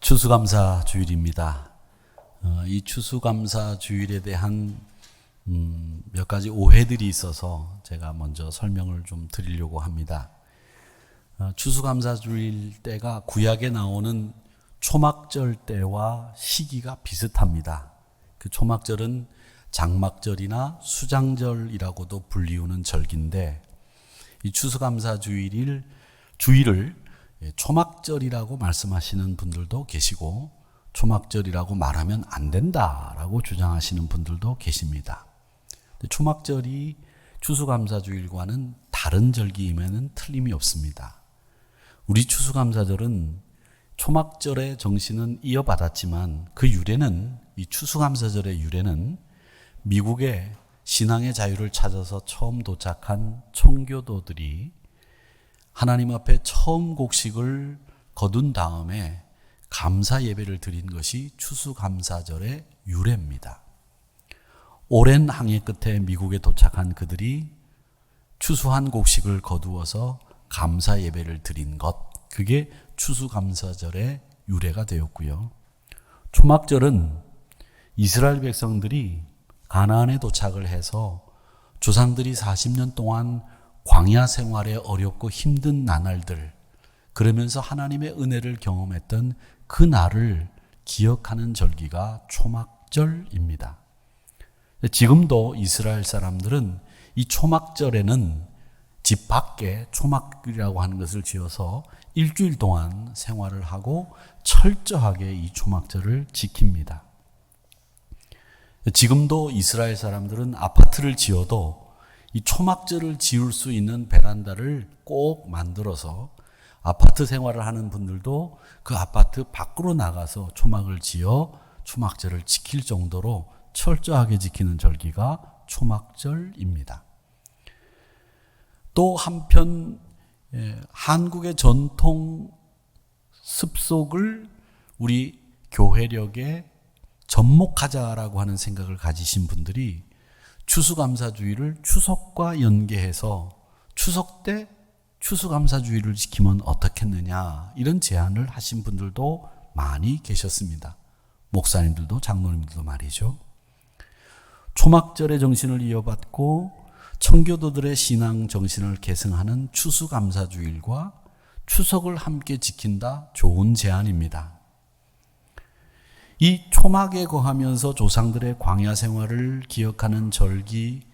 추수감사 주일입니다. 이 추수감사 주일에 대한 몇 가지 오해들이 있어서 제가 먼저 설명을 좀 드리려고 합니다. 추수감사 주일 때가 구약에 나오는 초막절 때와 시기가 비슷합니다. 그 초막절은 장막절이나 수장절이라고도 불리우는 절기인데, 이 추수감사 주일을 초막절이라고 말씀하시는 분들도 계시고, 초막절이라고 말하면 안 된다라고 주장하시는 분들도 계십니다. 초막절이 추수감사주일과는 다른 절기임에는 틀림이 없습니다. 우리 추수감사절은 초막절의 정신은 이어받았지만 그 유래는, 이 추수감사절의 유래는 미국의 신앙의 자유를 찾아서 처음 도착한 청교도들이 하나님 앞에 처음 곡식을 거둔 다음에 감사 예배를 드린 것이 추수감사절의 유래입니다. 오랜 항해 끝에 미국에 도착한 그들이 추수한 곡식을 거두어서 감사 예배를 드린 것, 그게 추수감사절의 유래가 되었고요. 초막절은 이스라엘 백성들이 가나안에 도착을 해서 조상들이 40년 동안 광야 생활에 어렵고 힘든 나날들, 그러면서 하나님의 은혜를 경험했던 그 날을 기억하는 절기가 초막절입니다. 지금도 이스라엘 사람들은 이 초막절에는 집 밖에 초막이라고 하는 것을 지어서 일주일 동안 생활을 하고 철저하게 이 초막절을 지킵니다. 지금도 이스라엘 사람들은 아파트를 지어도 이 초막절을 지을 수 있는 베란다를 꼭 만들어서 아파트 생활을 하는 분들도 그 아파트 밖으로 나가서 초막을 지어 초막절을 지킬 정도로 철저하게 지키는 절기가 초막절입니다. 또 한편 한국의 전통 습속을 우리 교회력에 접목하자라고 하는 생각을 가지신 분들이 추수감사주일을 추석과 연계해서 추석 때 추수감사주일을 지키면 어떻겠느냐, 이런 제안을 하신 분들도 많이 계셨습니다. 목사님들도 장로님들도 말이죠. 초막절의 정신을 이어받고 청교도들의 신앙 정신을 계승하는 추수감사주일과 추석을 함께 지킨다, 좋은 제안입니다. 이 초막에 거하면서 조상들의 광야 생활을 기억하는 절기,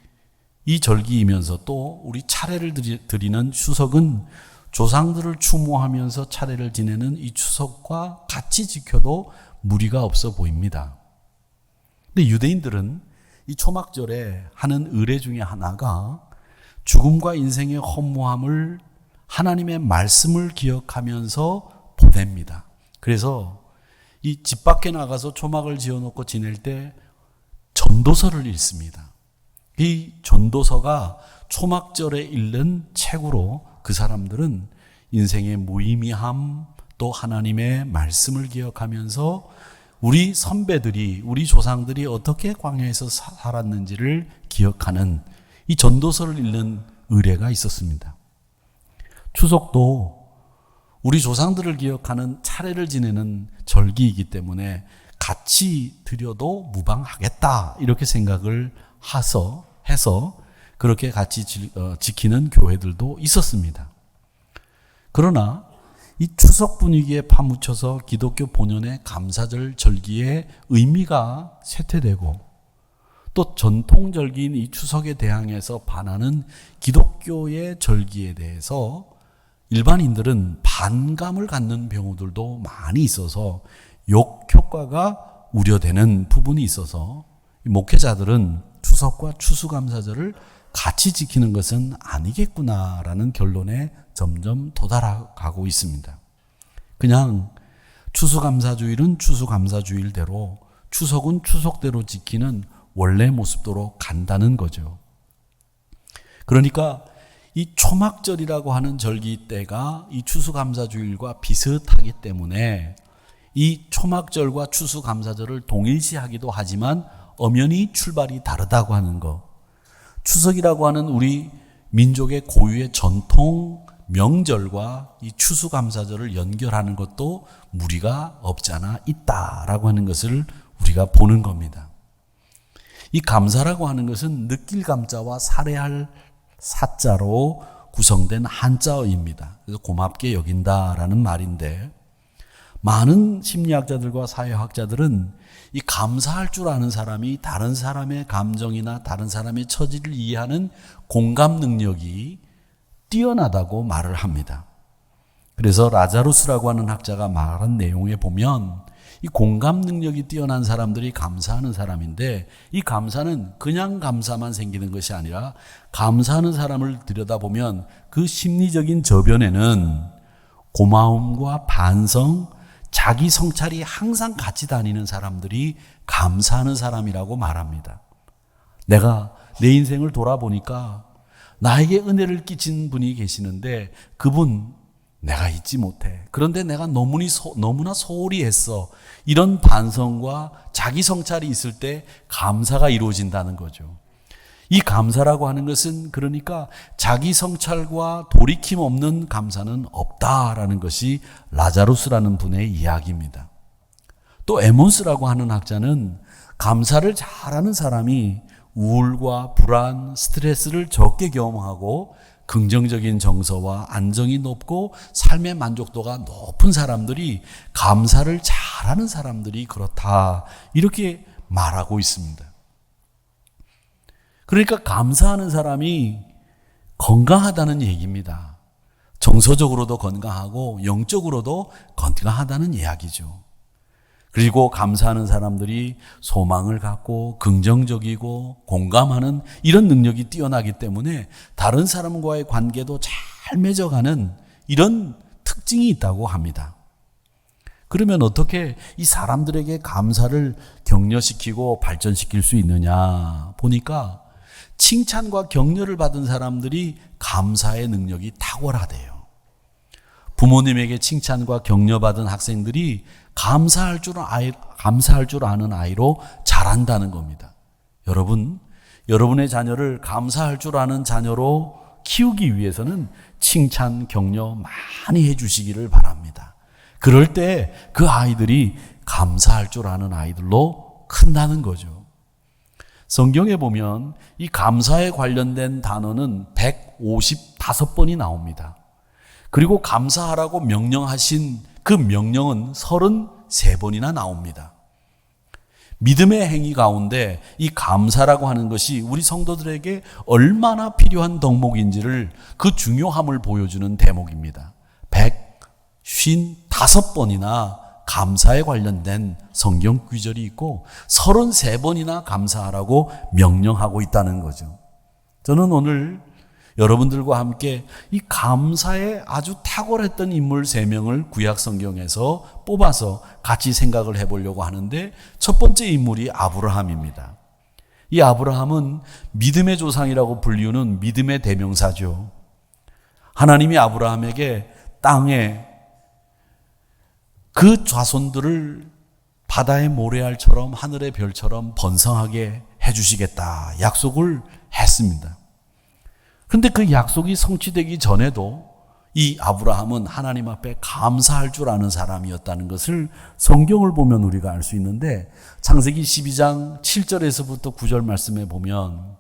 이 절기이면서 또 우리 차례를 드리는 추석은 조상들을 추모하면서 차례를 지내는 이 추석과 같이 지켜도 무리가 없어 보입니다. 근데 유대인들은 이 초막절에 하는 의례 중에 하나가 죽음과 인생의 허무함을 하나님의 말씀을 기억하면서 보냅니다. 그래서 이 집 밖에 나가서 초막을 지어놓고 지낼 때 전도서를 읽습니다. 이 전도서가 초막절에 읽는 책으로 그 사람들은 인생의 무의미함, 또 하나님의 말씀을 기억하면서 우리 선배들이, 우리 조상들이 어떻게 광야에서 살았는지를 기억하는 이 전도서를 읽는 의례가 있었습니다. 추석도 우리 조상들을 기억하는 차례를 지내는 절기이기 때문에 같이 드려도 무방하겠다, 이렇게 생각을 해서 그렇게 같이 지키는 교회들도 있었습니다. 그러나 이 추석 분위기에 파묻혀서 기독교 본연의 감사절 절기의 의미가 쇠퇴되고, 또 전통 절기인 이 추석에 대항해서 반하는 기독교의 절기에 대해서 일반인들은 반감을 갖는 경우들도 많이 있어서 욕 효과가 우려되는 부분이 있어서 목회자들은 추석과 추수감사절을 같이 지키는 것은 아니겠구나라는 결론에 점점 도달하고 있습니다. 그냥 추수감사주일은 추수감사주일대로, 추석은 추석대로 지키는 원래 모습대로 간다는 거죠. 그러니까 이 초막절이라고 하는 절기 때가 이 추수감사주일과 비슷하기 때문에 이 초막절과 추수감사절을 동일시하기도 하지만 엄연히 출발이 다르다고 하는 것, 추석이라고 하는 우리 민족의 고유의 전통 명절과 이 추수감사절을 연결하는 것도 무리가 없지 않아 있다라고 하는 것을 우리가 보는 겁니다. 이 감사라고 하는 것은 느낄 감자와 살해할 사자로 구성된 한자어입니다. 그래서 고맙게 여긴다라는 말인데, 많은 심리학자들과 사회학자들은 이 감사할 줄 아는 사람이 다른 사람의 감정이나 다른 사람의 처지를 이해하는 공감 능력이 뛰어나다고 말을 합니다. 그래서 라자루스라고 하는 학자가 말한 내용에 보면 이 공감 능력이 뛰어난 사람들이 감사하는 사람인데, 이 감사는 그냥 감사만 생기는 것이 아니라 감사하는 사람을 들여다보면 그 심리적인 저변에는 고마움과 반성, 자기 성찰이 항상 같이 다니는 사람들이 감사하는 사람이라고 말합니다. 내가 내 인생을 돌아보니까 나에게 은혜를 끼친 분이 계시는데 그분 내가 잊지 못해. 그런데 내가 너무나 소홀히 했어. 이런 반성과 자기 성찰이 있을 때 감사가 이루어진다는 거죠. 이 감사라고 하는 것은 그러니까 자기 성찰과 돌이킴 없는 감사는 없다라는 것이 라자루스라는 분의 이야기입니다. 또 에몬스라고 하는 학자는 감사를 잘하는 사람이 우울과 불안, 스트레스를 적게 경험하고 긍정적인 정서와 안정이 높고 삶의 만족도가 높은 사람들이 감사를 잘하는 사람들이 그렇다, 이렇게 말하고 있습니다. 그러니까 감사하는 사람이 건강하다는 얘기입니다. 정서적으로도 건강하고 영적으로도 건강하다는 이야기죠. 그리고 감사하는 사람들이 소망을 갖고 긍정적이고 공감하는 이런 능력이 뛰어나기 때문에 다른 사람과의 관계도 잘 맺어가는 이런 특징이 있다고 합니다. 그러면 어떻게 이 사람들에게 감사를 격려시키고 발전시킬 수 있느냐 보니까, 칭찬과 격려를 받은 사람들이 감사의 능력이 탁월하대요. 부모님에게 칭찬과 격려받은 학생들이 감사할 줄 아는 아이로 자란다는 겁니다. 여러분, 여러분의 자녀를 감사할 줄 아는 자녀로 키우기 위해서는 칭찬, 격려 많이 해주시기를 바랍니다. 그럴 때 그 아이들이 감사할 줄 아는 아이들로 큰다는 거죠. 성경에 보면 이 감사에 관련된 단어는 155번이 나옵니다. 그리고 감사하라고 명령하신 그 명령은 33번이나 나옵니다. 믿음의 행위 가운데 이 감사라고 하는 것이 우리 성도들에게 얼마나 필요한 덕목인지를, 그 중요함을 보여주는 대목입니다. 155번이나 감사에 관련된 성경 구절이 있고 33번이나 감사하라고 명령하고 있다는 거죠. 저는 오늘 여러분들과 함께 이 감사에 아주 탁월했던 인물 3명을 구약 성경에서 뽑아서 같이 생각을 해보려고 하는데, 첫 번째 인물이 아브라함입니다. 이 아브라함은 믿음의 조상이라고 불리우는 믿음의 대명사죠. 하나님이 아브라함에게 땅에 그 자손들을 바다의 모래알처럼 하늘의 별처럼 번성하게 해주시겠다 약속을 했습니다. 그런데 그 약속이 성취되기 전에도 이 아브라함은 하나님 앞에 감사할 줄 아는 사람이었다는 것을 성경을 보면 우리가 알 수 있는데, 창세기 12장 7절에서부터 9절 말씀에 보면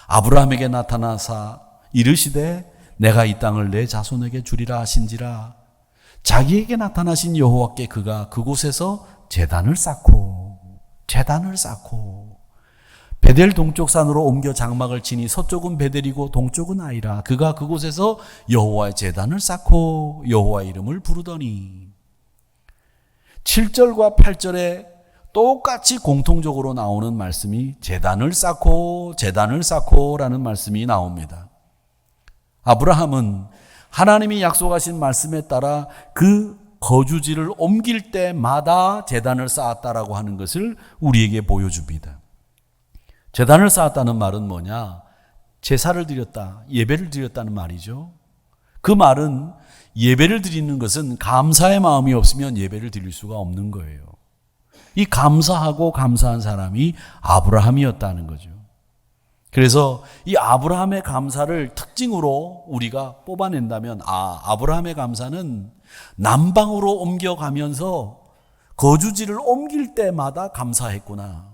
아브라함에게 나타나사 이르시되 내가 이 땅을 내 자손에게 주리라 하신지라. 자기에게 나타나신 여호와께 그가 그곳에서 제단을 쌓고 베델 동쪽 산으로 옮겨 장막을 치니 서쪽은 베델이고 동쪽은 아이라. 그가 그곳에서 여호와의 제단을 쌓고 여호와의 이름을 부르더니. 7절과 8절에 똑같이 공통적으로 나오는 말씀이 제단을 쌓고 라는 말씀이 나옵니다. 아브라함은 하나님이 약속하신 말씀에 따라 그 거주지를 옮길 때마다 제단을 쌓았다라고 하는 것을 우리에게 보여줍니다. 제단을 쌓았다는 말은 뭐냐? 제사를 드렸다, 예배를 드렸다는 말이죠. 그 말은 예배를 드리는 것은 감사의 마음이 없으면 예배를 드릴 수가 없는 거예요. 이 감사하고 감사한 사람이 아브라함이었다는 거죠. 그래서 이 아브라함의 감사를 특징으로 우리가 뽑아낸다면, 아브라함의 감사는 남방으로 옮겨가면서 거주지를 옮길 때마다 감사했구나.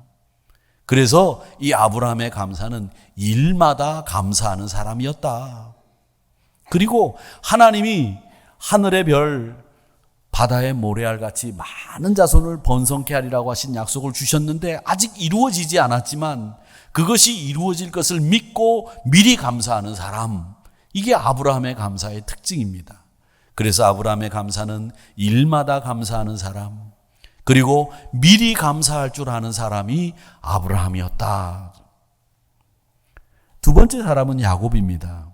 그래서 이 아브라함의 감사는 일마다 감사하는 사람이었다. 그리고 하나님이 하늘의 별, 바다의 모래알같이 많은 자손을 번성케 하리라고 하신 약속을 주셨는데 아직 이루어지지 않았지만 그것이 이루어질 것을 믿고 미리 감사하는 사람, 이게 아브라함의 감사의 특징입니다. 그래서 아브라함의 감사는 일마다 감사하는 사람, 그리고 미리 감사할 줄 아는 사람이 아브라함이었다. 두 번째 사람은 야곱입니다.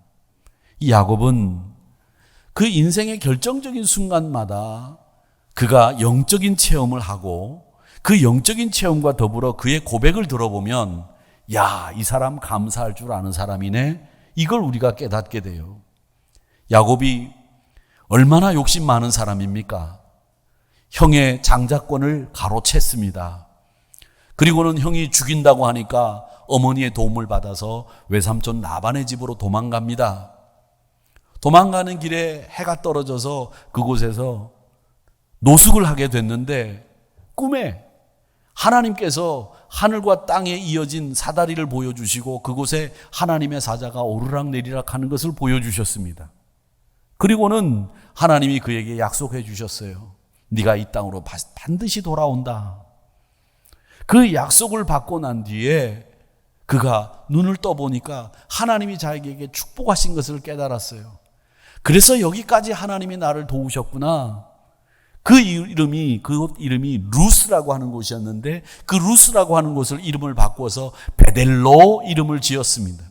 이 야곱은 그 인생의 결정적인 순간마다 그가 영적인 체험을 하고 그 영적인 체험과 더불어 그의 고백을 들어보면, 야, 이 사람 감사할 줄 아는 사람이네, 이걸 우리가 깨닫게 돼요. 야곱이 얼마나 욕심 많은 사람입니까? 형의 장자권을 가로챘습니다. 그리고는 형이 죽인다고 하니까 어머니의 도움을 받아서 외삼촌 라반의 집으로 도망갑니다. 도망가는 길에 해가 떨어져서 그곳에서 노숙을 하게 됐는데 꿈에 하나님께서 하늘과 땅에 이어진 사다리를 보여주시고 그곳에 하나님의 사자가 오르락내리락 하는 것을 보여주셨습니다. 그리고는 하나님이 그에게 약속해 주셨어요. 네가 이 땅으로 반드시 돌아온다. 그 약속을 받고 난 뒤에 그가 눈을 떠보니까 하나님이 자기에게 축복하신 것을 깨달았어요. 그래서 여기까지 하나님이 나를 도우셨구나. 그 이름이 루스라고 하는 곳이었는데 그 루스라고 하는 곳을 이름을 바꿔서 베델로 이름을 지었습니다.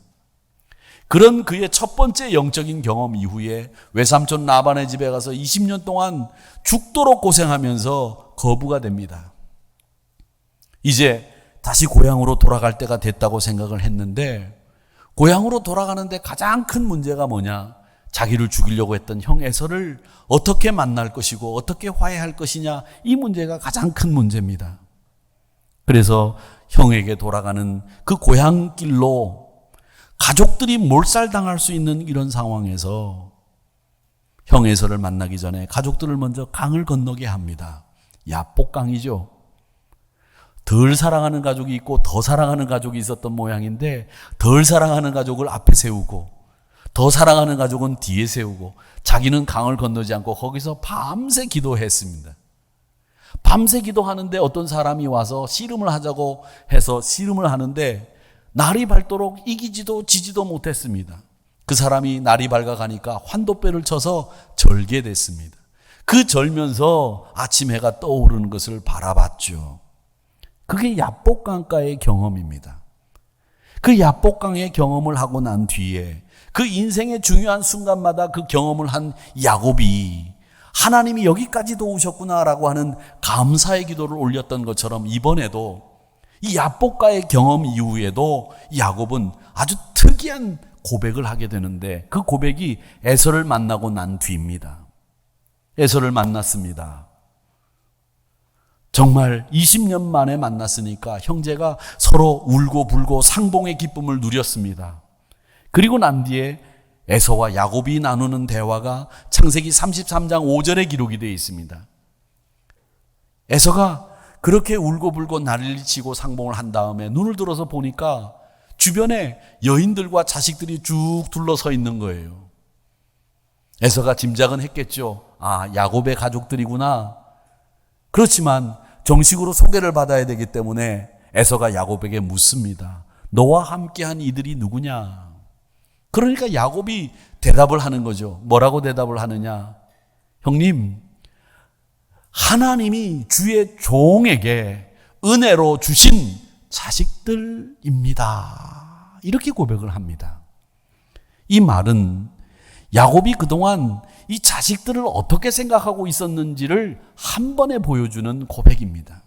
그런 그의 첫 번째 영적인 경험 이후에 외삼촌 라반의 집에 가서 20년 동안 죽도록 고생하면서 거부가 됩니다. 이제 다시 고향으로 돌아갈 때가 됐다고 생각을 했는데, 고향으로 돌아가는데 가장 큰 문제가 뭐냐? 자기를 죽이려고 했던 형 에서를 어떻게 만날 것이고 어떻게 화해할 것이냐, 이 문제가 가장 큰 문제입니다. 그래서 형에게 돌아가는 그 고향길로 가족들이 몰살당할 수 있는 이런 상황에서 형 에서를 만나기 전에 가족들을 먼저 강을 건너게 합니다. 야복강이죠. 덜 사랑하는 가족이 있고 더 사랑하는 가족이 있었던 모양인데, 덜 사랑하는 가족을 앞에 세우고 더 사랑하는 가족은 뒤에 세우고 자기는 강을 건너지 않고 거기서 밤새 기도했습니다. 밤새 기도하는데 어떤 사람이 와서 씨름을 하자고 해서 씨름을 하는데 날이 밝도록 이기지도 지지도 못했습니다. 그 사람이 날이 밝아가니까 환도뼈를 쳐서 절게 됐습니다. 그 절면서 아침 해가 떠오르는 것을 바라봤죠. 그게 야복강가의 경험입니다. 그 야복강의 경험을 하고 난 뒤에 그 인생의 중요한 순간마다 그 경험을 한 야곱이 하나님이 여기까지 도우셨구나라고 하는 감사의 기도를 올렸던 것처럼 이번에도 이 야복가의 경험 이후에도 야곱은 아주 특이한 고백을 하게 되는데, 그 고백이 에서를 만나고 난 뒤입니다. 에서를 만났습니다. 정말 20년 만에 만났으니까 형제가 서로 울고 불고 상봉의 기쁨을 누렸습니다. 그리고 난 뒤에 에서와 야곱이 나누는 대화가 창세기 33장 5절에 기록이 되어 있습니다. 에서가 그렇게 울고불고 난리치고 상봉을 한 다음에 눈을 들어서 보니까 주변에 여인들과 자식들이 쭉 둘러서 있는 거예요. 에서가 짐작은 했겠죠. 야곱의 가족들이구나. 그렇지만 정식으로 소개를 받아야 되기 때문에 에서가 야곱에게 묻습니다. 너와 함께한 이들이 누구냐? 그러니까 야곱이 대답을 하는 거죠. 뭐라고 대답을 하느냐? 형님, 하나님이 주의 종에게 은혜로 주신 자식들입니다. 이렇게 고백을 합니다. 이 말은 야곱이 그동안 이 자식들을 어떻게 생각하고 있었는지를 한 번에 보여주는 고백입니다.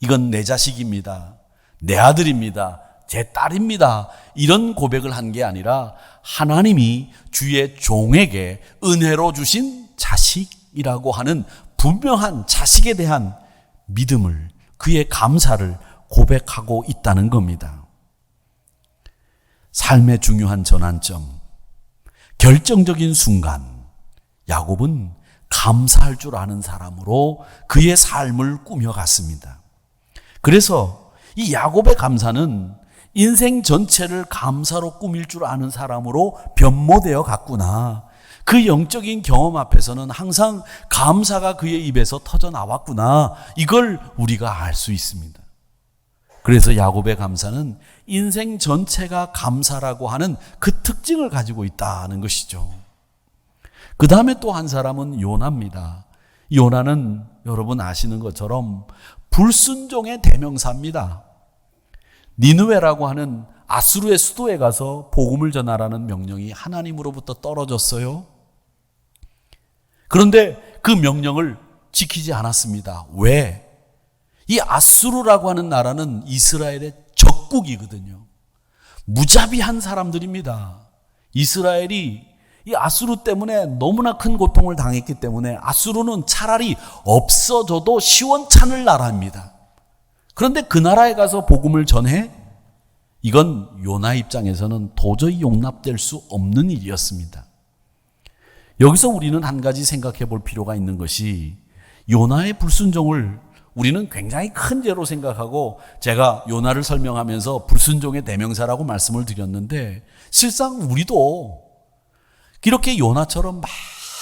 이건 내 자식입니다. 내 아들입니다. 제 딸입니다. 이런 고백을 한 게 아니라 하나님이 주의 종에게 은혜로 주신 자식이라고 하는 분명한 자식에 대한 믿음을, 그의 감사를 고백하고 있다는 겁니다. 삶의 중요한 전환점, 결정적인 순간, 야곱은 감사할 줄 아는 사람으로 그의 삶을 꾸며갔습니다. 그래서 이 야곱의 감사는 인생 전체를 감사로 꾸밀 줄 아는 사람으로 변모되어 갔구나. 그 영적인 경험 앞에서는 항상 감사가 그의 입에서 터져 나왔구나. 이걸 우리가 알 수 있습니다. 그래서 야곱의 감사는 인생 전체가 감사라고 하는 그 특징을 가지고 있다는 것이죠. 그 다음에 또 한 사람은 요나입니다. 요나는 여러분 아시는 것처럼 불순종의 대명사입니다. 니느웨라고 하는 아수르의 수도에 가서 복음을 전하라는 명령이 하나님으로부터 떨어졌어요. 그런데 그 명령을 지키지 않았습니다. 왜? 이 아수르라고 하는 나라는 이스라엘의 적국이거든요. 무자비한 사람들입니다. 이스라엘이 이 아수르 때문에 너무나 큰 고통을 당했기 때문에 아수르는 차라리 없어져도 시원찮을 나라입니다. 그런데 그 나라에 가서 복음을 전해? 이건 요나 입장에서는 도저히 용납될 수 없는 일이었습니다. 여기서 우리는 한 가지 생각해 볼 필요가 있는 것이 요나의 불순종을 우리는 굉장히 큰 죄로 생각하고 제가 요나를 설명하면서 불순종의 대명사라고 말씀을 드렸는데 실상 우리도 이렇게 요나처럼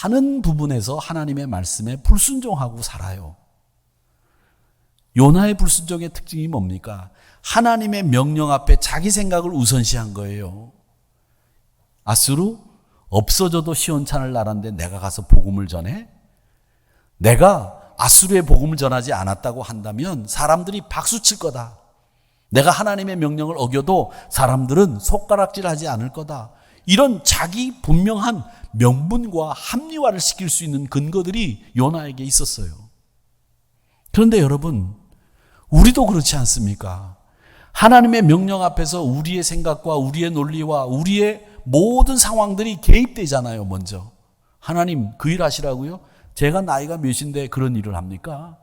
많은 부분에서 하나님의 말씀에 불순종하고 살아요. 요나의 불순종의 특징이 뭡니까? 하나님의 명령 앞에 자기 생각을 우선시한 거예요. 아수르 없어져도 시원찮을 나라인데 내가 가서 복음을 전해? 내가 아수르의 복음을 전하지 않았다고 한다면 사람들이 박수칠 거다. 내가 하나님의 명령을 어겨도 사람들은 손가락질하지 않을 거다. 이런 자기 분명한 명분과 합리화를 시킬 수 있는 근거들이 요나에게 있었어요. 그런데 여러분, 우리도 그렇지 않습니까? 하나님의 명령 앞에서 우리의 생각과 우리의 논리와 우리의 모든 상황들이 개입되잖아요. 먼저 하나님 그 일 하시라고요? 제가 나이가 몇인데 그런 일을 합니까?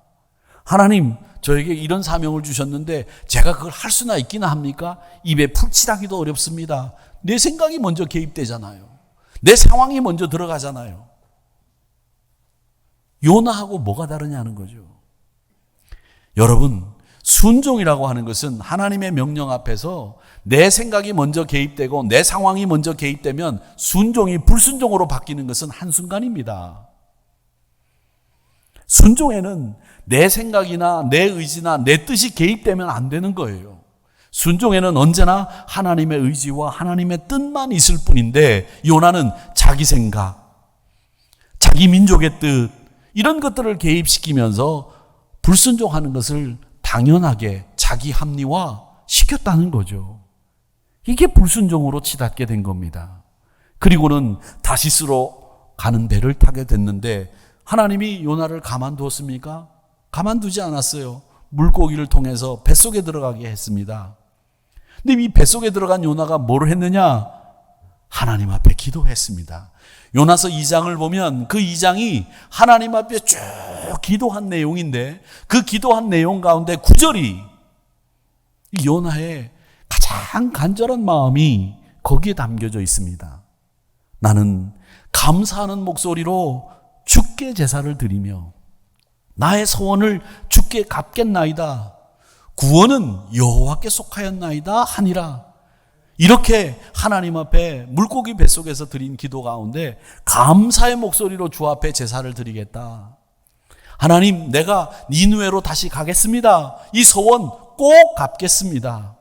하나님 저에게 이런 사명을 주셨는데 제가 그걸 할 수나 있기나 합니까? 입에 풀칠하기도 어렵습니다. 내 생각이 먼저 개입되잖아요. 내 상황이 먼저 들어가잖아요. 요나하고 뭐가 다르냐는 거죠. 여러분, 순종이라고 하는 것은 하나님의 명령 앞에서 내 생각이 먼저 개입되고 내 상황이 먼저 개입되면 순종이 불순종으로 바뀌는 것은 한순간입니다. 순종에는 내 생각이나 내 의지나 내 뜻이 개입되면 안 되는 거예요. 순종에는 언제나 하나님의 의지와 하나님의 뜻만 있을 뿐인데 요나는 자기 생각, 자기 민족의 뜻 이런 것들을 개입시키면서 불순종하는 것을 당연하게 자기 합리화 시켰다는 거죠. 이게 불순종으로 치닫게 된 겁니다. 그리고는 다시스로 가는 배를 타게 됐는데 하나님이 요나를 가만두었습니까? 가만두지 않았어요. 물고기를 통해서 뱃속에 들어가게 했습니다. 근데 이 뱃속에 들어간 요나가 뭘 했느냐? 하나님 앞에 기도했습니다. 요나서 2장을 보면 그 2장이 하나님 앞에 쭉 기도한 내용인데 그 기도한 내용 가운데 9절이 요나의 가장 간절한 마음이 거기에 담겨져 있습니다. 나는 감사하는 목소리로 주께 제사를 드리며 나의 소원을 주께 갚겠나이다. 구원은 여호와께 속하였나이다 하니라. 이렇게 하나님 앞에 물고기 뱃속에서 드린 기도 가운데 감사의 목소리로 주 앞에 제사를 드리겠다. 하나님, 내가 니느웨로 다시 가겠습니다. 이 소원 꼭 갚겠습니다.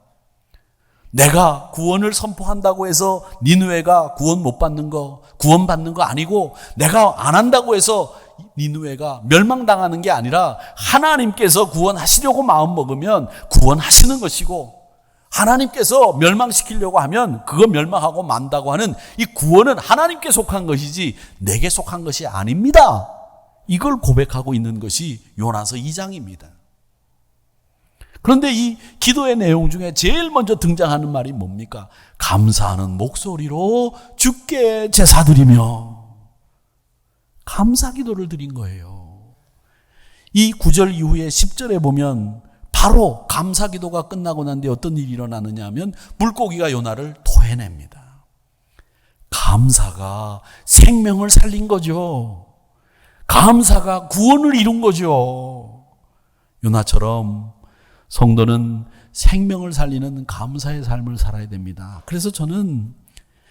내가 구원을 선포한다고 해서 니느웨가 구원 못 받는 거, 구원 받는 거 아니고 내가 안 한다고 해서 니느웨가 멸망당하는 게 아니라 하나님께서 구원하시려고 마음 먹으면 구원하시는 것이고 하나님께서 멸망시키려고 하면 그거 멸망하고 만다고 하는 이 구원은 하나님께 속한 것이지 내게 속한 것이 아닙니다. 이걸 고백하고 있는 것이 요나서 2장입니다. 그런데 이 기도의 내용 중에 제일 먼저 등장하는 말이 뭡니까? 감사하는 목소리로 주께 제사드리며 감사 기도를 드린 거예요. 이 9절 이후에 10절에 보면 바로 감사 기도가 끝나고 난 뒤에 어떤 일이 일어나느냐 하면 물고기가 요나를 토해냅니다. 감사가 생명을 살린 거죠. 감사가 구원을 이룬 거죠. 요나처럼 성도는 생명을 살리는 감사의 삶을 살아야 됩니다. 그래서 저는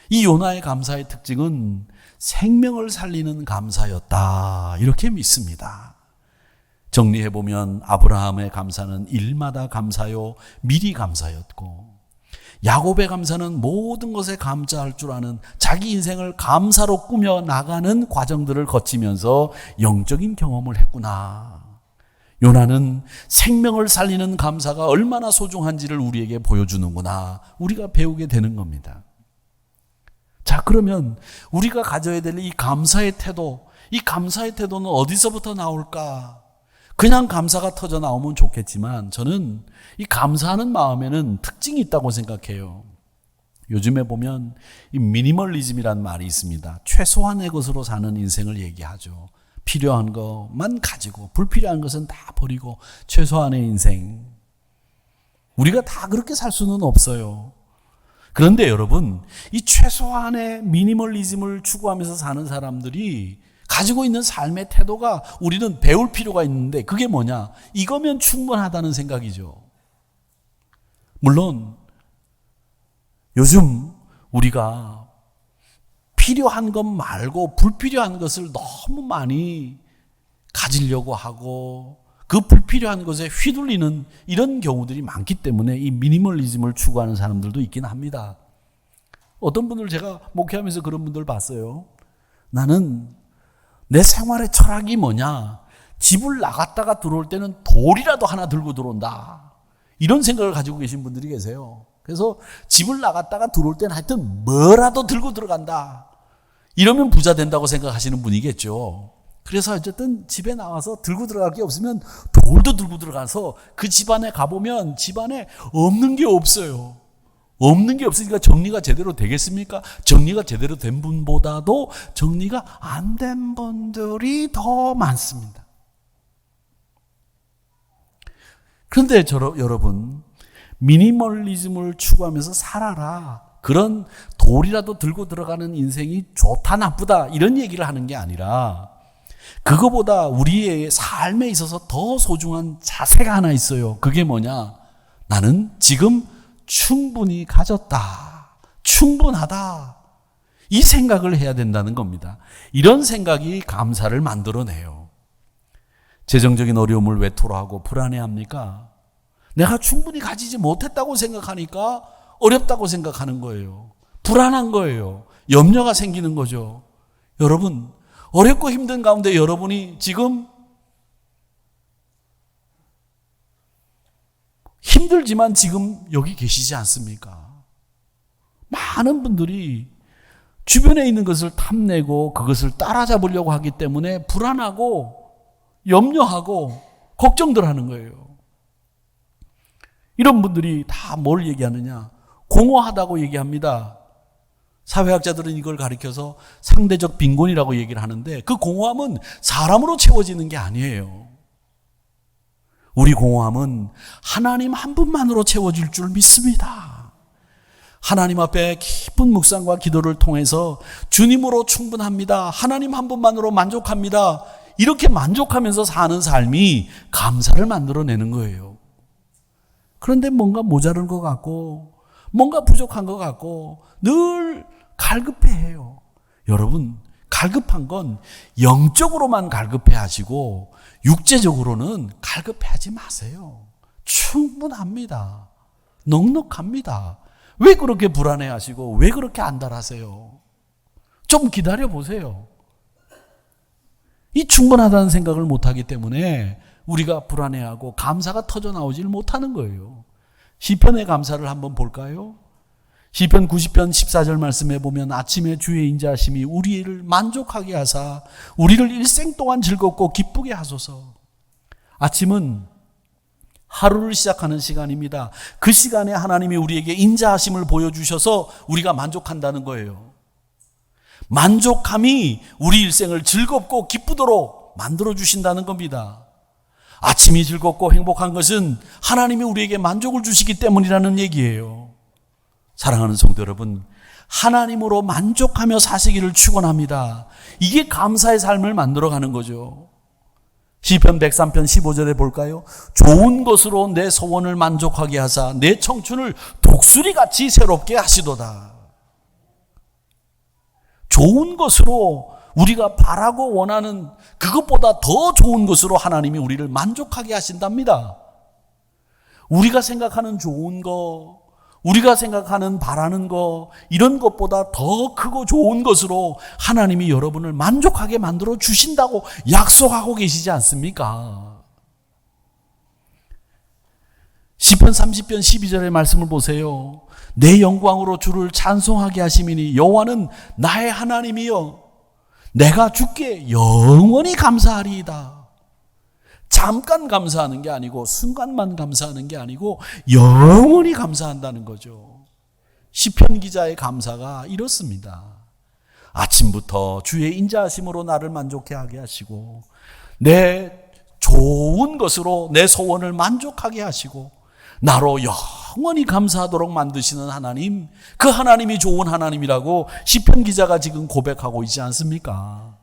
이 요나의 감사의 특징은 생명을 살리는 감사였다, 이렇게 믿습니다. 정리해보면 아브라함의 감사는 일마다 감사요, 미리 감사였고, 야곱의 감사는 모든 것에 감사할 줄 아는 자기 인생을 감사로 꾸며 나가는 과정들을 거치면서 영적인 경험을 했구나. 요나는 생명을 살리는 감사가 얼마나 소중한지를 우리에게 보여주는구나, 우리가 배우게 되는 겁니다. 자, 그러면 우리가 가져야 될 이 감사의 태도, 이 감사의 태도는 어디서부터 나올까? 그냥 감사가 터져 나오면 좋겠지만 저는 이 감사하는 마음에는 특징이 있다고 생각해요. 요즘에 보면 이 미니멀리즘이라는 말이 있습니다. 최소한의 것으로 사는 인생을 얘기하죠. 필요한 것만 가지고 불필요한 것은 다 버리고 최소한의 인생. 우리가 다 그렇게 살 수는 없어요. 그런데 여러분, 이 최소한의 미니멀리즘을 추구하면서 사는 사람들이 가지고 있는 삶의 태도가 우리는 배울 필요가 있는데, 그게 뭐냐? 이거면 충분하다는 생각이죠. 물론 요즘 우리가 필요한 것 말고 불필요한 것을 너무 많이 가지려고 하고 그 불필요한 것에 휘둘리는 이런 경우들이 많기 때문에 이 미니멀리즘을 추구하는 사람들도 있긴 합니다. 어떤 분들 제가 목회하면서 그런 분들 봤어요. 나는 내 생활의 철학이 뭐냐? 집을 나갔다가 들어올 때는 돌이라도 하나 들고 들어온다, 이런 생각을 가지고 계신 분들이 계세요. 그래서 집을 나갔다가 들어올 때는 하여튼 뭐라도 들고 들어간다, 이러면 부자 된다고 생각하시는 분이겠죠. 그래서 어쨌든 집에 나와서 들고 들어갈 게 없으면 돌도 들고 들어가서 그 집안에 가보면 집안에 없는 게 없어요. 없는 게 없으니까 정리가 제대로 되겠습니까? 정리가 제대로 된 분보다도 정리가 안 된 분들이 더 많습니다. 그런데 여러분, 미니멀리즘을 추구하면서 살아라, 그런 돌이라도 들고 들어가는 인생이 좋다 나쁘다 이런 얘기를 하는 게 아니라, 그거보다 우리의 삶에 있어서 더 소중한 자세가 하나 있어요. 그게 뭐냐? 나는 지금 충분히 가졌다, 충분하다, 이 생각을 해야 된다는 겁니다. 이런 생각이 감사를 만들어내요. 재정적인 어려움을 왜 토로하고 불안해합니까? 내가 충분히 가지지 못했다고 생각하니까 어렵다고 생각하는 거예요. 불안한 거예요. 염려가 생기는 거죠. 여러분, 어렵고 힘든 가운데 여러분이 지금 힘들지만 지금 여기 계시지 않습니까? 많은 분들이 주변에 있는 것을 탐내고 그것을 따라잡으려고 하기 때문에 불안하고 염려하고 걱정들 하는 거예요. 이런 분들이 다 뭘 얘기하느냐? 공허하다고 얘기합니다. 사회학자들은 이걸 가리켜서 상대적 빈곤이라고 얘기를 하는데, 그 공허함은 사람으로 채워지는 게 아니에요. 우리 공허함은 하나님 한 분만으로 채워질 줄 믿습니다. 하나님 앞에 깊은 묵상과 기도를 통해서 주님으로 충분합니다, 하나님 한 분만으로 만족합니다, 이렇게 만족하면서 사는 삶이 감사를 만들어내는 거예요. 그런데 뭔가 모자른 것 같고 뭔가 부족한 것 같고 늘 갈급해해요. 여러분, 갈급한 건 영적으로만 갈급해 하시고 육체적으로는 갈급해하지 마세요. 충분합니다. 넉넉합니다. 왜 그렇게 불안해 하시고 왜 그렇게 안달하세요? 좀 기다려 보세요. 이 충분하다는 생각을 못하기 때문에 우리가 불안해하고 감사가 터져 나오질 못하는 거예요. 시편의 감사를 한번 볼까요? 시편 90편 14절 말씀에 보면, 아침에 주의 인자하심이 우리를 만족하게 하사 우리를 일생 동안 즐겁고 기쁘게 하소서. 아침은 하루를 시작하는 시간입니다. 그 시간에 하나님이 우리에게 인자하심을 보여주셔서 우리가 만족한다는 거예요. 만족함이 우리 일생을 즐겁고 기쁘도록 만들어주신다는 겁니다. 아침이 즐겁고 행복한 것은 하나님이 우리에게 만족을 주시기 때문이라는 얘기예요. 사랑하는 성도 여러분, 하나님으로 만족하며 사시기를 축원합니다. 이게 감사의 삶을 만들어가는 거죠. 시편 103편 15절에 볼까요? 좋은 것으로 내 소원을 만족하게 하사 내 청춘을 독수리같이 새롭게 하시도다. 좋은 것으로 우리가 바라고 원하는 그것보다 더 좋은 것으로 하나님이 우리를 만족하게 하신답니다. 우리가 생각하는 좋은 거, 우리가 생각하는 바라는 거, 이런 것보다 더 크고 좋은 것으로 하나님이 여러분을 만족하게 만들어 주신다고 약속하고 계시지 않습니까? 시편 30편 12절의 말씀을 보세요. 내 영광으로 주를 찬송하게 하심이니 여호와는 나의 하나님이여 내가 주께 영원히 감사하리이다. 잠깐 감사하는 게 아니고 순간만 감사하는 게 아니고 영원히 감사한다는 거죠. 시편 기자의 감사가 이렇습니다. 아침부터 주의 인자하심으로 나를 만족해 하게 하시고 내 좋은 것으로 내 소원을 만족하게 하시고 나로 영원히 감사하도록 만드시는 하나님, 그 하나님이 좋은 하나님이라고 시편 기자가 지금 고백하고 있지 않습니까?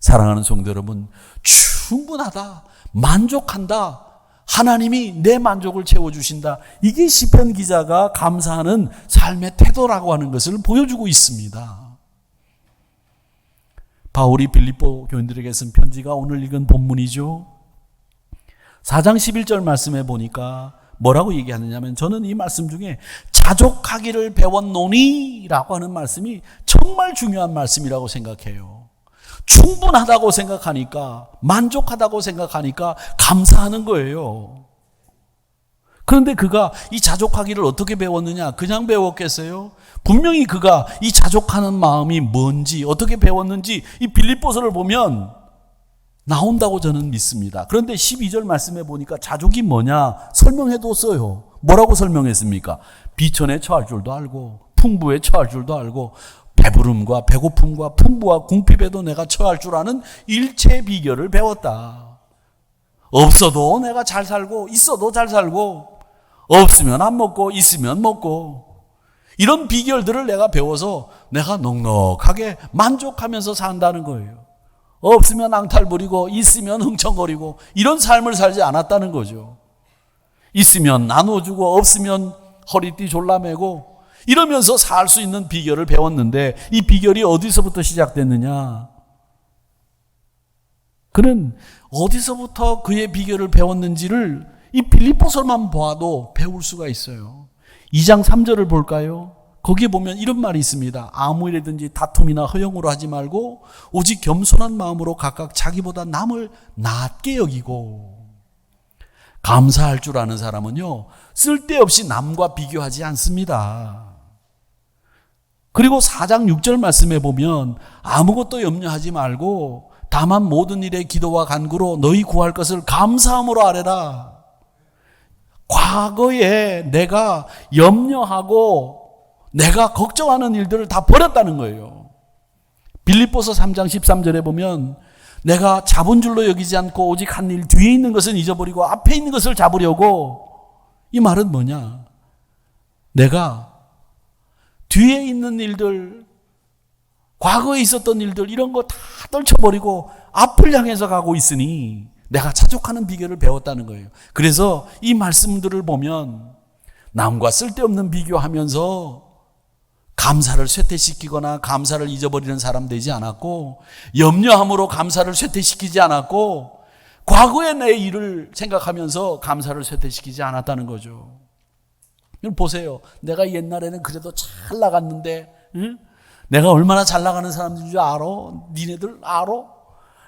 사랑하는 성도 여러분, 충분하다, 만족한다, 하나님이 내 만족을 채워주신다, 이게 시편 기자가 감사하는 삶의 태도라고 하는 것을 보여주고 있습니다. 바울이 빌립보 교인들에게 쓴 편지가 오늘 읽은 본문이죠. 4장 11절 말씀에 보니까 뭐라고 얘기하느냐면, 저는 이 말씀 중에 자족하기를 배웠노니 라고 하는 말씀이 정말 중요한 말씀이라고 생각해요. 충분하다고 생각하니까, 만족하다고 생각하니까 감사하는 거예요. 그런데 그가 이 자족하기를 어떻게 배웠느냐? 그냥 배웠겠어요? 분명히 그가 이 자족하는 마음이 뭔지, 어떻게 배웠는지 이 빌립보서를 보면 나온다고 저는 믿습니다. 그런데 12절 말씀에 보니까 자족이 뭐냐 설명해뒀어요. 뭐라고 설명했습니까? 비천에 처할 줄도 알고 풍부에 처할 줄도 알고 배부름과 배고픔과 풍부와 궁핍에도 내가 처할 줄 아는 일체 비결을 배웠다. 없어도 내가 잘 살고 있어도 잘 살고 없으면 안 먹고 있으면 먹고, 이런 비결들을 내가 배워서 내가 넉넉하게 만족하면서 산다는 거예요. 없으면 앙탈 부리고 있으면 흥청거리고 이런 삶을 살지 않았다는 거죠. 있으면 나눠주고 없으면 허리띠 졸라매고 이러면서 살 수 있는 비결을 배웠는데, 이 비결이 어디서부터 시작됐느냐? 그는 어디서부터 그의 비결을 배웠는지를 이 빌립보서만 봐도 배울 수가 있어요. 2장 3절을 볼까요? 거기에 보면 이런 말이 있습니다. 아무 일이든지 다툼이나 허영으로 하지 말고 오직 겸손한 마음으로 각각 자기보다 남을 낮게 여기고. 감사할 줄 아는 사람은요, 쓸데없이 남과 비교하지 않습니다. 그리고 4장 6절 말씀에 보면 아무것도 염려하지 말고 다만 모든 일에 기도와 간구로 너희 구할 것을 감사함으로 아뢰라. 과거에 내가 염려하고 내가 걱정하는 일들을 다 버렸다는 거예요. 빌립보서 3장 13절에 보면 내가 잡은 줄로 여기지 않고 오직 한 일 뒤에 있는 것은 잊어버리고 앞에 있는 것을 잡으려고. 이 말은 뭐냐? 내가 뒤에 있는 일들, 과거에 있었던 일들, 이런 거 다 떨쳐버리고 앞을 향해서 가고 있으니 내가 자족하는 비결을 배웠다는 거예요. 그래서 이 말씀들을 보면 남과 쓸데없는 비교하면서 감사를 쇠퇴시키거나 감사를 잊어버리는 사람 되지 않았고, 염려함으로 감사를 쇠퇴시키지 않았고, 과거의 내 일을 생각하면서 감사를 쇠퇴시키지 않았다는 거죠. 보세요. 내가 옛날에는 그래도 잘 나갔는데, 응? 내가 얼마나 잘 나가는 사람인 줄 알아? 니네들 알아?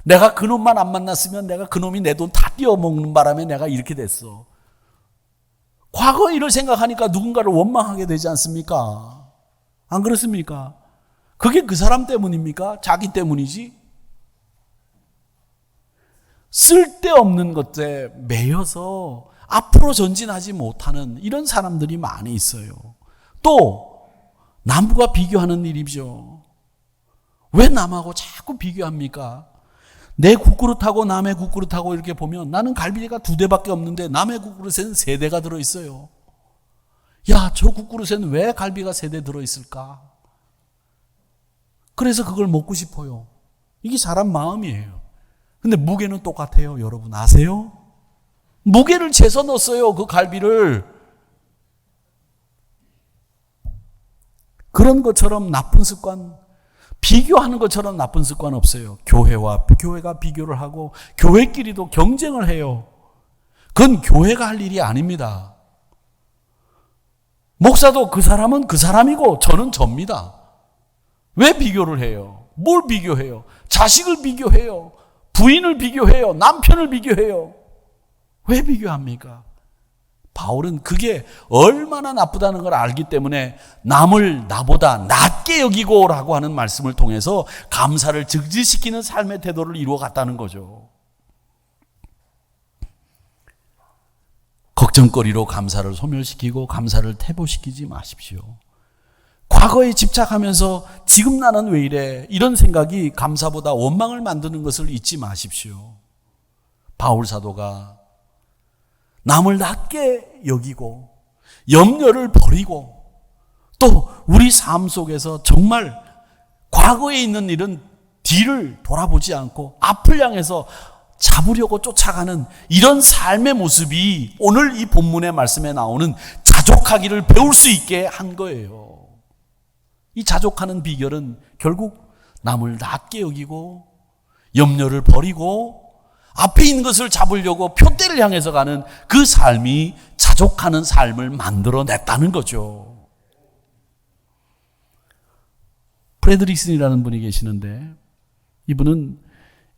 내가 그놈만 안 만났으면 내가 그놈이 내 돈 다 띄어먹는 바람에 내가 이렇게 됐어. 과거 일을 생각하니까 누군가를 원망하게 되지 않습니까? 안 그렇습니까? 그게 그 사람 때문입니까? 자기 때문이지? 쓸데없는 것에 매여서 앞으로 전진하지 못하는 이런 사람들이 많이 있어요. 또 남과 비교하는 일이죠. 왜 남하고 자꾸 비교합니까? 내 국그릇하고 남의 국그릇하고 이렇게 보면 나는 갈비가 2대밖에 없는데 남의 국그릇에는 3대가 들어있어요. 야, 저 국그릇에는 왜 갈비가 3대 들어있을까? 그래서 그걸 먹고 싶어요. 이게 사람 마음이에요. 근데 무게는 똑같아요. 여러분 아세요? 무게를 재서 넣었어요. 그 갈비를. 그런 것처럼 나쁜 습관, 비교하는 것처럼 나쁜 습관 없어요. 교회가 비교를 하고 교회끼리도 경쟁을 해요. 그건 교회가 할 일이 아닙니다. 목사도 그 사람은 그 사람이고 저는 접니다. 왜 비교를 해요? 뭘 비교해요? 자식을 비교해요. 부인을 비교해요. 남편을 비교해요. 왜 비교합니까? 바울은 그게 얼마나 나쁘다는 걸 알기 때문에 남을 나보다 낮게 여기고 라고 하는 말씀을 통해서 감사를 증진시키는 삶의 태도를 이루어갔다는 거죠. 걱정거리로 감사를 소멸시키고 감사를 퇴보시키지 마십시오. 과거에 집착하면서 지금 나는 왜 이래? 이런 생각이 감사보다 원망을 만드는 것을 잊지 마십시오. 바울 사도가 남을 낮게 여기고 염려를 버리고 또 우리 삶 속에서 정말 과거에 있는 일은 뒤를 돌아보지 않고 앞을 향해서 잡으려고 쫓아가는 이런 삶의 모습이 오늘 이 본문의 말씀에 나오는 자족하기를 배울 수 있게 한 거예요. 이 자족하는 비결은 결국 남을 낮게 여기고 염려를 버리고 앞에 있는 것을 잡으려고 표대를 향해서 가는 그 삶이 자족하는 삶을 만들어냈다는 거죠. 프레드릭슨이라는 분이 계시는데 이분은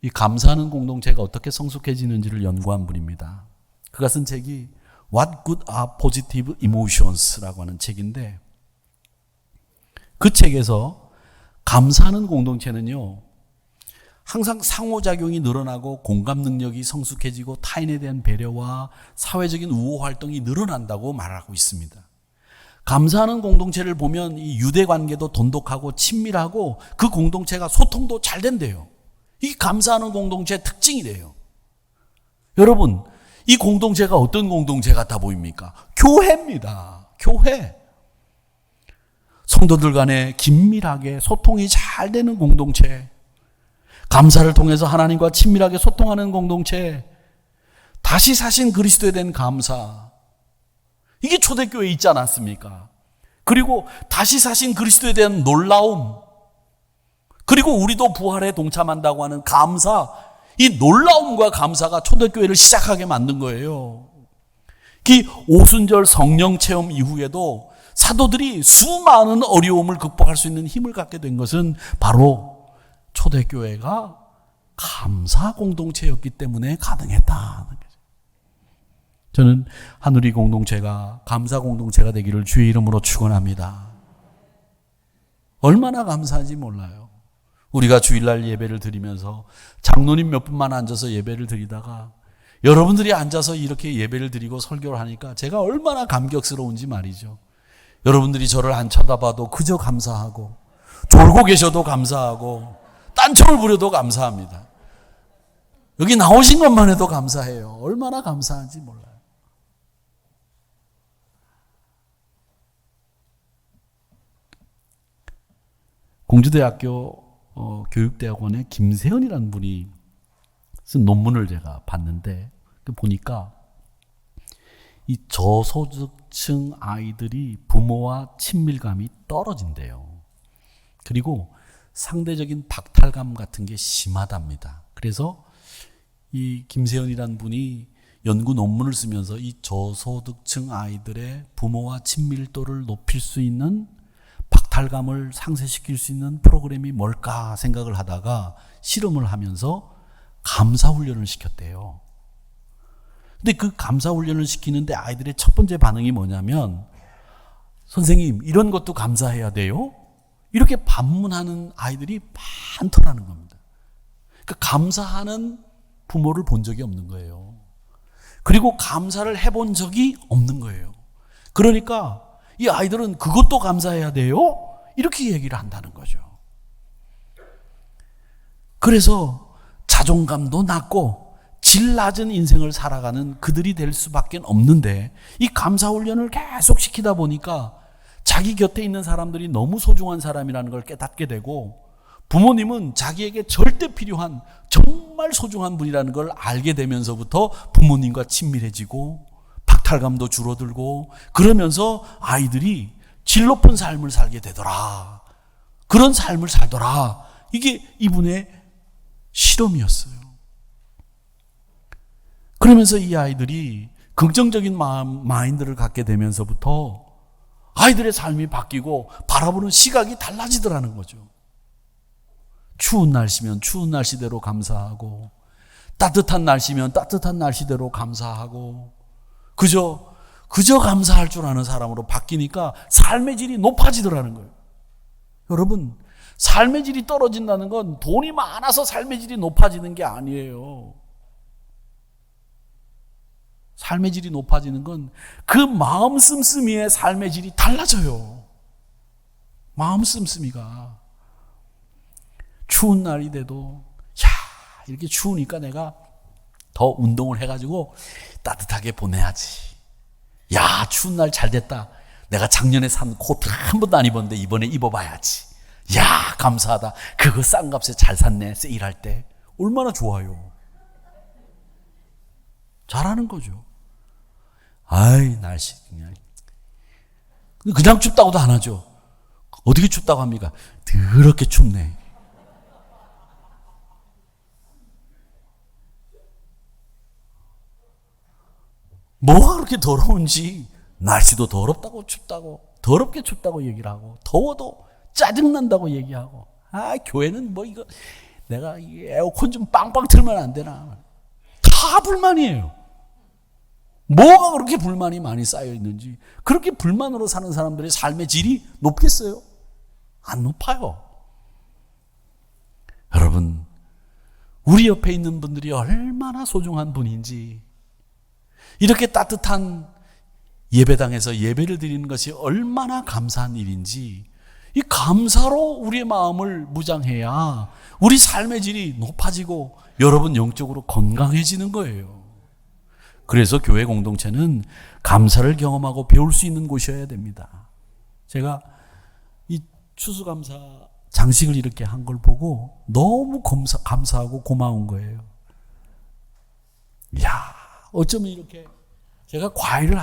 이 감사하는 공동체가 어떻게 성숙해지는지를 연구한 분입니다. 그가 쓴 책이 What Good Are Positive Emotions라고 하는 책인데 그 책에서 감사하는 공동체는요, 항상 상호작용이 늘어나고 공감 능력이 성숙해지고 타인에 대한 배려와 사회적인 우호 활동이 늘어난다고 말하고 있습니다. 감사하는 공동체를 보면 이 유대 관계도 돈독하고 친밀하고 그 공동체가 소통도 잘 된대요. 이 감사하는 공동체의 특징이 돼요. 여러분, 이 공동체가 어떤 공동체 같아 보입니까? 교회입니다. 교회. 성도들 간에 긴밀하게 소통이 잘 되는 공동체. 감사를 통해서 하나님과 친밀하게 소통하는 공동체. 다시 사신 그리스도에 대한 감사. 이게 초대교회에 있지 않았습니까? 그리고 다시 사신 그리스도에 대한 놀라움. 그리고 우리도 부활에 동참한다고 하는 감사. 이 놀라움과 감사가 초대교회를 시작하게 만든 거예요. 이 오순절 성령 체험 이후에도 사도들이 수많은 어려움을 극복할 수 있는 힘을 갖게 된 것은 바로 초대교회가 감사 공동체였기 때문에 가능했다는 거죠. 저는 한우리 공동체가 감사 공동체가 되기를 주의 이름으로 축원합니다. 얼마나 감사한지 몰라요. 우리가 주일날 예배를 드리면서 장로님 몇 분만 앉아서 예배를 드리다가 여러분들이 앉아서 이렇게 예배를 드리고 설교를 하니까 제가 얼마나 감격스러운지 말이죠. 여러분들이 저를 안 쳐다봐도 그저 감사하고 졸고 계셔도 감사하고 딴청을 부려도 감사합니다. 여기 나오신 것만 해도 감사해요. 얼마나 감사한지 몰라요. 공주대학교 교육대학원의 김세현이라는 분이 쓴 논문을 제가 봤는데 보니까 이 저소득층 아이들이 부모와 친밀감이 떨어진대요. 그리고 상대적인 박탈감 같은 게 심하답니다. 그래서 이 김세현이라는 분이 연구 논문을 쓰면서 이 저소득층 아이들의 부모와 친밀도를 높일 수 있는 박탈감을 상쇄시킬 수 있는 프로그램이 뭘까 생각을 하다가 실험을 하면서 감사훈련을 시켰대요. 근데 그 감사훈련을 시키는데 아이들의 첫 번째 반응이 뭐냐면 선생님 이런 것도 감사해야 돼요? 이렇게 반문하는 아이들이 많더라는 겁니다. 그러니까 감사하는 부모를 본 적이 없는 거예요. 그리고 감사를 해본 적이 없는 거예요. 그러니까 이 아이들은 그것도 감사해야 돼요? 이렇게 얘기를 한다는 거죠. 그래서 자존감도 낮고 질 낮은 인생을 살아가는 그들이 될 수밖에 없는데, 이 감사훈련을 계속 시키다 보니까 자기 곁에 있는 사람들이 너무 소중한 사람이라는 걸 깨닫게 되고, 부모님은 자기에게 절대 필요한 정말 소중한 분이라는 걸 알게 되면서부터 부모님과 친밀해지고 박탈감도 줄어들고, 그러면서 아이들이 질 높은 삶을 살게 되더라. 그런 삶을 살더라. 이게 이분의 실험이었어요. 그러면서 이 아이들이 긍정적인 마인드를 갖게 되면서부터 아이들의 삶이 바뀌고 바라보는 시각이 달라지더라는 거죠. 추운 날씨면 추운 날씨대로 감사하고, 따뜻한 날씨면 따뜻한 날씨대로 감사하고, 그저 감사할 줄 아는 사람으로 바뀌니까 삶의 질이 높아지더라는 거예요. 여러분, 삶의 질이 떨어진다는 건 돈이 많아서 삶의 질이 높아지는 게 아니에요. 삶의 질이 높아지는 건 그 마음 씀씀이의 삶의 질이 달라져요. 마음 씀씀이가. 추운 날이 돼도, 이렇게 추우니까 내가 더 운동을 해가지고 따뜻하게 보내야지. 추운 날 잘 됐다. 내가 작년에 산 코트 한 번도 안 입었는데 이번에 입어봐야지. 감사하다. 그거 싼 값에 잘 샀네. 세일할 때. 얼마나 좋아요. 잘하는 거죠. 날씨 그냥 춥다고도 안 하죠. 어떻게 춥다고 합니까? 더럽게 춥네. 뭐가 그렇게 더러운지, 날씨도 더럽다고 춥다고, 더럽게 춥다고 얘기를 하고, 더워도 짜증난다고 얘기하고, 교회는 뭐 이거 내가 에어컨 좀 빵빵 틀면 안 되나. 다 불만이에요. 뭐가 그렇게 불만이 많이 쌓여 있는지. 그렇게 불만으로 사는 사람들의 삶의 질이 높겠어요? 안 높아요. 여러분, 우리 옆에 있는 분들이 얼마나 소중한 분인지, 이렇게 따뜻한 예배당에서 예배를 드리는 것이 얼마나 감사한 일인지, 이 감사로 우리의 마음을 무장해야 우리 삶의 질이 높아지고 여러분 영적으로 건강해지는 거예요. 그래서 교회 공동체는 감사를 경험하고 배울 수 있는 곳이어야 됩니다. 제가 이 추수감사 장식을 이렇게 한 걸 보고 너무 감사하고 고마운 거예요. 어쩌면 이렇게, 제가 과일을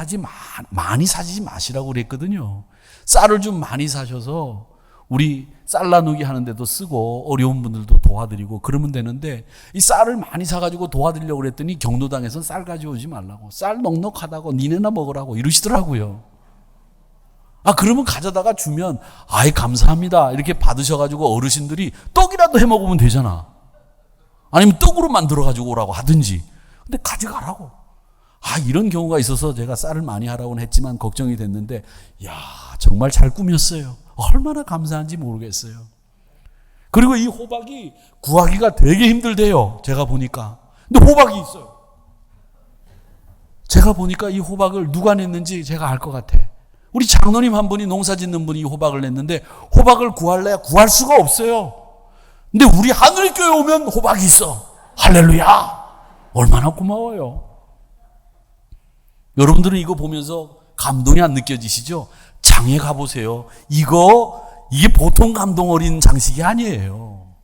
많이 사지 마시라고 그랬거든요. 쌀을 좀 많이 사셔서 우리 쌀 나누기 하는데도 쓰고 어려운 분들도 도와드리고 그러면 되는데, 이 쌀을 많이 사가지고 도와드리려고 그랬더니 경로당에서는 쌀 가져오지 말라고, 쌀 넉넉하다고 니네나 먹으라고 이러시더라고요. 그러면 가져다가 주면 감사합니다 이렇게 받으셔가지고 어르신들이 떡이라도 해 먹으면 되잖아. 아니면 떡으로 만들어가지고 오라고 하든지. 근데 가져가라고. 이런 경우가 있어서 제가 쌀을 많이 하라고는 했지만 걱정이 됐는데, 정말 잘 꾸몄어요. 얼마나 감사한지 모르겠어요. 그리고 이 호박이 구하기가 되게 힘들대요. 제가 보니까. 근데 호박이 있어요. 제가 보니까 이 호박을 누가 냈는지 제가 알 것 같아. 우리 장로님 한 분이, 농사 짓는 분이 이 호박을 냈는데, 호박을 구할래야 구할 수가 없어요. 근데 우리 하늘교회 오면 호박이 있어. 할렐루야. 얼마나 고마워요. 여러분들은 이거 보면서 감동이 안 느껴지시죠? 장에 가보세요. 이게 보통 감동 어린 장식이 아니에요.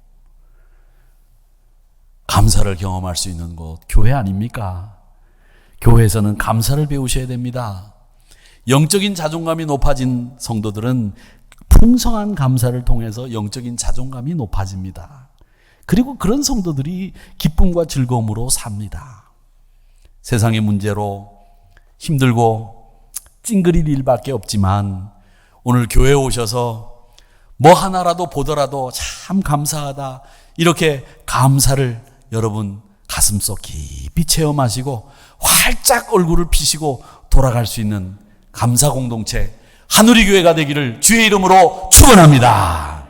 감사를 경험할 수 있는 곳, 교회 아닙니까? 교회에서는 감사를 배우셔야 됩니다. 영적인 자존감이 높아진 성도들은 풍성한 감사를 통해서 영적인 자존감이 높아집니다. 그리고 그런 성도들이 기쁨과 즐거움으로 삽니다. 세상의 문제로 힘들고 찡그릴 일밖에 없지만, 오늘 교회에 오셔서 뭐 하나라도 보더라도 참 감사하다, 이렇게 감사를 여러분 가슴속 깊이 체험하시고 활짝 얼굴을 피시고 돌아갈 수 있는 감사 공동체 하누리 교회가 되기를 주의 이름으로 축원합니다.